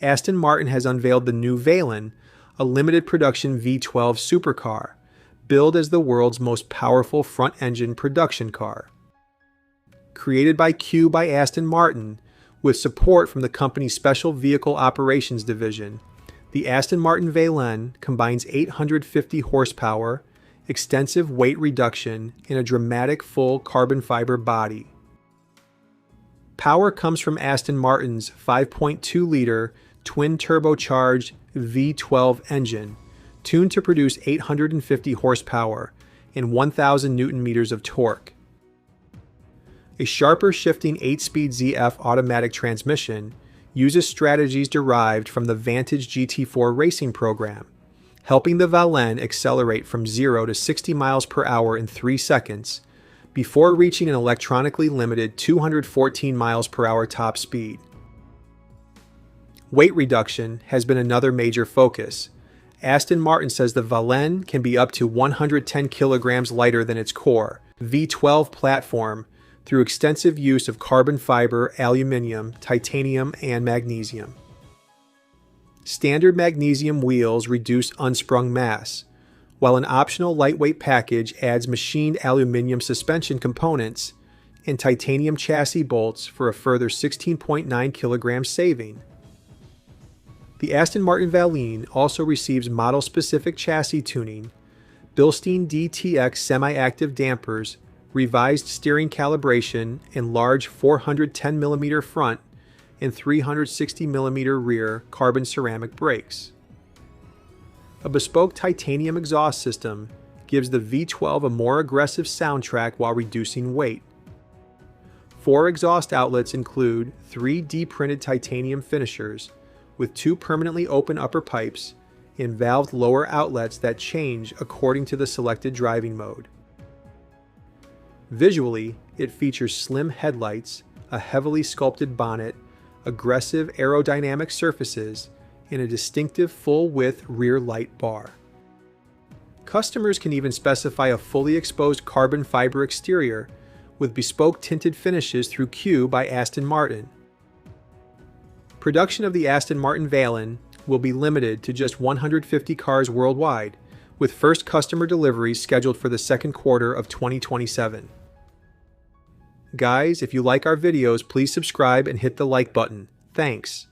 Aston Martin has unveiled the new Valen, a limited production V12 supercar, billed as the world's most powerful front-engine production car. Created by Aston Martin, with support from the company's Special Vehicle Operations Division, the Aston Martin Valen combines 850 horsepower, extensive weight reduction, and a dramatic full carbon fiber body. Power comes from Aston Martin's 5.2-liter twin-turbocharged V12 engine, tuned to produce 850 horsepower and 1,000 Nm of torque. A sharper shifting 8-speed ZF automatic transmission uses strategies derived from the Vantage GT4 racing program, helping the Valen accelerate from 0 to 60 miles per hour in 3 seconds before reaching an electronically limited 214 miles per hour top speed. Weight reduction has been another major focus. Aston Martin says the Valen can be up to 110 kilograms lighter than its core V12 platform through extensive use of carbon fiber, aluminium, titanium, and magnesium. Standard magnesium wheels reduce unsprung mass, while an optional lightweight package adds machined aluminium suspension components and titanium chassis bolts for a further 16.9 kilograms saving. The Aston Martin Valen also receives model-specific chassis tuning, Bilstein DTX semi-active dampers, revised steering calibration, and large 410mm front and 360mm rear carbon ceramic brakes. A bespoke titanium exhaust system gives the V12 a more aggressive soundtrack while reducing weight. 4 exhaust outlets include 3 D-printed titanium finishers with 2 permanently open upper pipes and valved lower outlets that change according to the selected driving mode. Visually, it features slim headlights, a heavily sculpted bonnet, aggressive aerodynamic surfaces, and a distinctive full-width rear light bar. Customers can even specify a fully exposed carbon fiber exterior with bespoke tinted finishes through Aston Martin. Production of the Aston Martin Valen will be limited to just 150 cars worldwide, with first customer deliveries scheduled for the second quarter of 2027. Guys, if you like our videos, please subscribe and hit the like button. Thanks.